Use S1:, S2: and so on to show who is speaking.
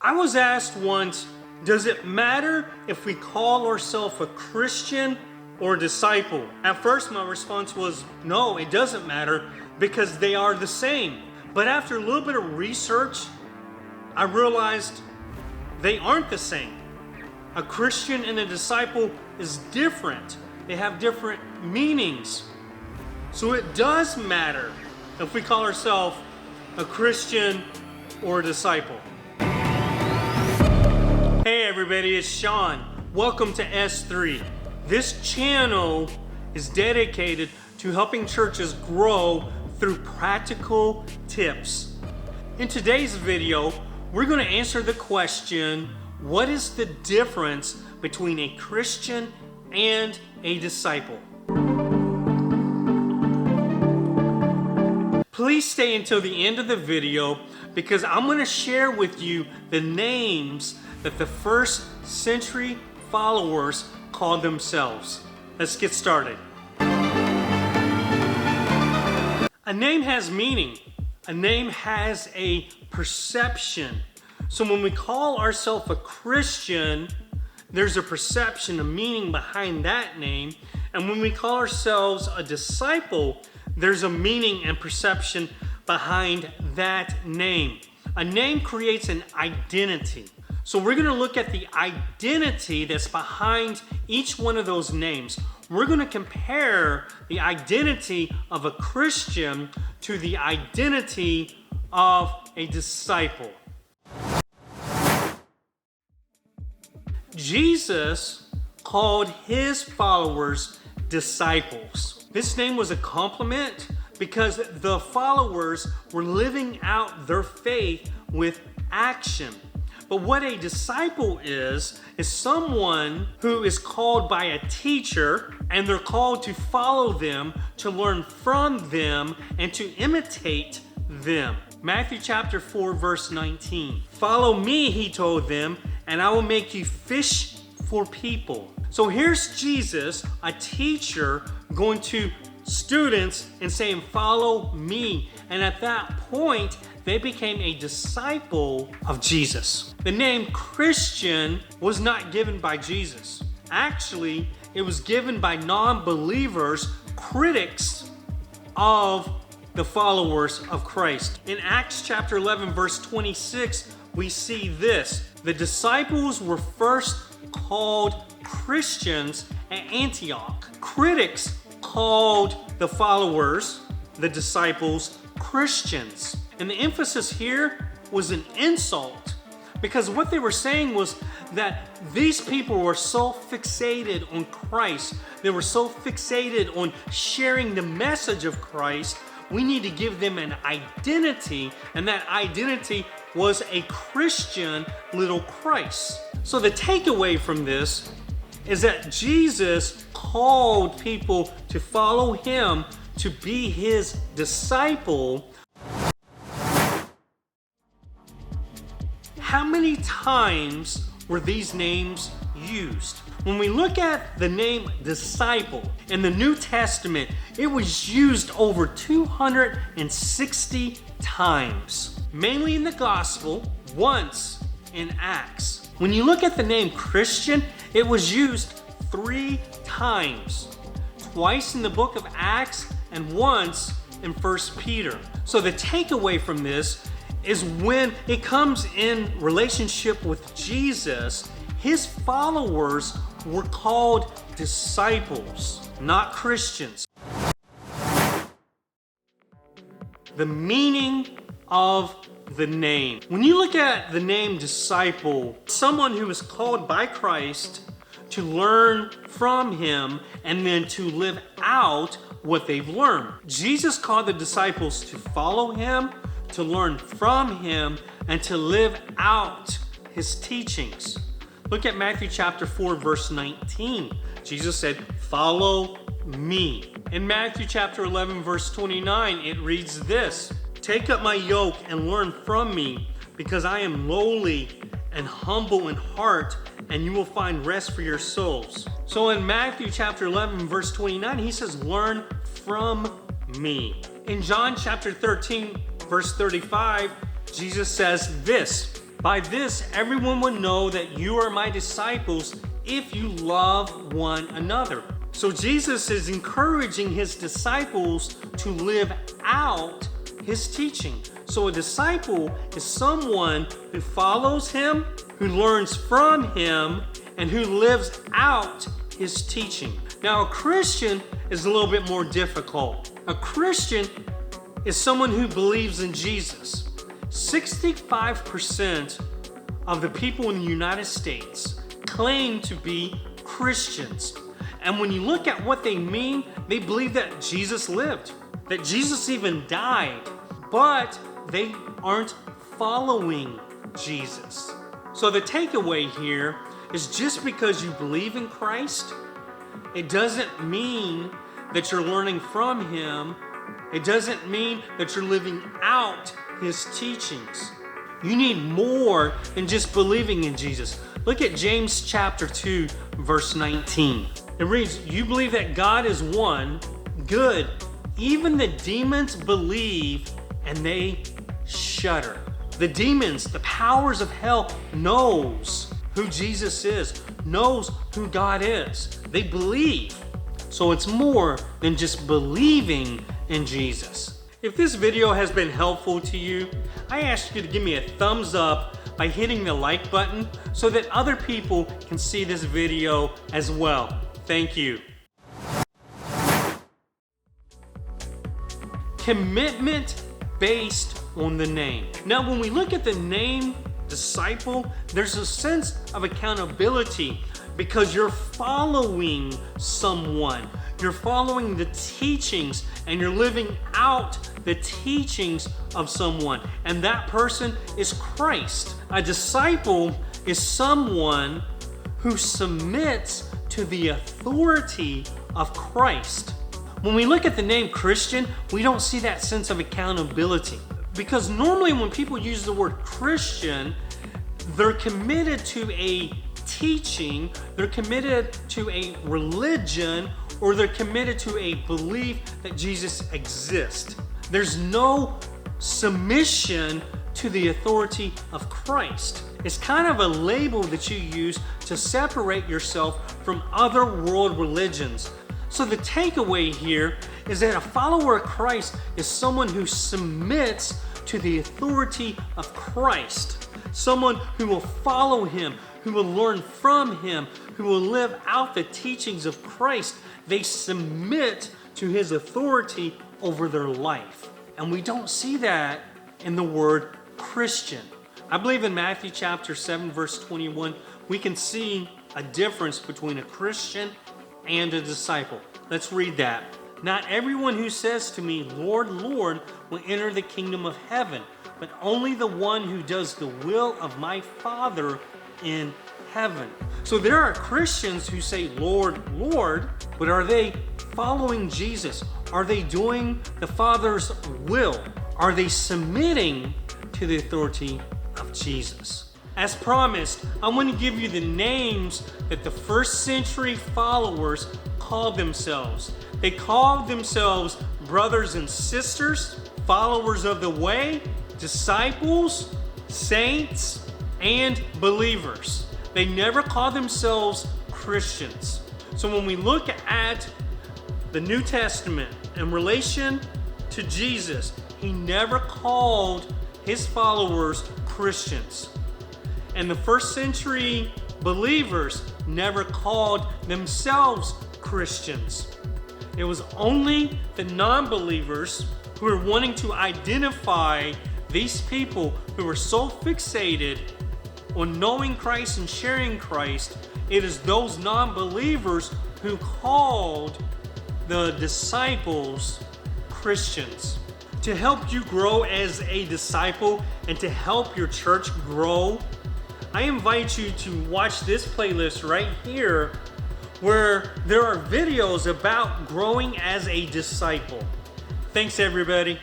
S1: I was asked once, does it matter if we call ourselves a Christian or a disciple? At first my response was, no, it doesn't matter because they are the same. But after a little bit of research, I realized they aren't the same. A Christian and a disciple is different. They have different meanings. So it does matter if we call ourselves a Christian or a disciple. Hey everybody, it's Sean. Welcome to S3. This channel is dedicated to helping churches grow through practical tips. In today's video, we're going to answer the question, what is the difference between a Christian and a disciple? Please stay until the end of the video because I'm going to share with you the names that the first century followers called themselves. Let's get started. A name has meaning. A name has a perception. So when we call ourselves a Christian, there's a perception, a meaning behind that name. And when we call ourselves a disciple, there's a meaning and perception behind that name. A name creates an identity. So we're going to look at the identity that's behind each one of those names. We're going to compare the identity of a Christian to the identity of a disciple. Jesus called his followers disciples. This name was a compliment because the followers were living out their faith with action. But what a disciple is someone who is called by a teacher and they're called to follow them, to learn from them, and to imitate them. Matthew chapter 4 verse 19. Follow me, he told them, and I will make you fish for people. So here's Jesus, a teacher, going to students and saying, follow me. And at that point, they became a disciple of Jesus. The name Christian was not given by Jesus. Actually, it was given by non-believers, critics of the followers of Christ. In Acts chapter 11, verse 26, we see this. The disciples were first called Christians at Antioch. Critics called the followers, the disciples, Christians. And the emphasis here was an insult because what they were saying was that these people were so fixated on Christ. They were so fixated on sharing the message of Christ. We need to give them an identity, and that identity was a Christian little Christ. So the takeaway from this is that Jesus called people to follow him, to be his disciple. How many times were these names used? When we look at the name disciple in the New Testament, it was used over 260 times, mainly in the gospel, once in Acts. When you look at the name Christian, it was used 3 times, twice in the book of Acts and once in 1 Peter. So the takeaway from this is when it comes in relationship with Jesus, his followers were called disciples, not Christians. The meaning of the name. When you look at the name disciple, someone who is called by Christ to learn from him and then to live out what they've learned. Jesus called the disciples to follow him, to learn from him, and to live out his teachings. Look at Matthew chapter 4 verse 19. Jesus said, follow me. In Matthew chapter 11 verse 29, it reads this, take up my yoke and learn from me, because I am lowly and humble in heart, and you will find rest for your souls. So in Matthew chapter 11 verse 29, he says, learn from me. In John chapter 13 verse 35, Jesus says this, By this, everyone will know that you are my disciples if you love one another. So Jesus is encouraging his disciples to live out his teaching. So a disciple is someone who follows him, who learns from him, and who lives out his teaching. Now, a Christian is a little bit more difficult. A Christian is someone who believes in Jesus. 65% of the people in the United States claim to be Christians. And when you look at what they mean, they believe that Jesus lived, that Jesus even died, but they aren't following Jesus. So the takeaway here is just because you believe in Christ, it doesn't mean that you're learning from him. It doesn't mean that you're living out his teachings. You need more than just believing in Jesus. Look at James chapter 2, verse 19. It reads, you believe that God is one, good. Even the demons believe and they shudder. The demons, the powers of hell, knows who Jesus is, knows who God is. They believe. So it's more than just believing in Jesus. If this video has been helpful to you, I ask you to give me a thumbs up by hitting the like button so that other people can see this video as well. Thank you. Commitment based on the name. Now, when we look at the name disciple, there's a sense of accountability because you're following someone. You're following the teachings and you're living out the teachings of someone. And that person is Christ. A disciple is someone who submits to the authority of Christ. When we look at the name Christian, we don't see that sense of accountability. Because normally when people use the word Christian, they're committed to a teaching, they're committed to a religion, or they're committed to a belief that Jesus exists. There's no submission to the authority of Christ. It's kind of a label that you use to separate yourself from other world religions. So the takeaway here is that a follower of Christ is someone who submits to the authority of Christ. Someone who will follow him, who will learn from him, who will live out the teachings of Christ. They submit to his authority over their life. And we don't see that in the word Christian. I believe in Matthew chapter 7, verse 21, we can see a difference between a Christian and a disciple. Let's read that. Not everyone who says to me, Lord, Lord, will enter the kingdom of heaven, but only the one who does the will of my Father in heaven. So there are Christians who say, Lord, Lord, but are they following Jesus? Are they doing the Father's will? Are they submitting to the authority of Jesus? As promised, I want to give you the names that the first century followers called themselves. They called themselves brothers and sisters, followers of the way, disciples, saints, and believers. They never called themselves Christians. So when we look at the New Testament in relation to Jesus, he never called his followers Christians. And the first century believers never called themselves Christians. It was only the non-believers who were wanting to identify these people who were so fixated on knowing Christ and sharing Christ. It is those non-believers who called the disciples Christians. To help you grow as a disciple and to help your church grow, I invite you to watch this playlist right here where there are videos about growing as a disciple. Thanks, everybody.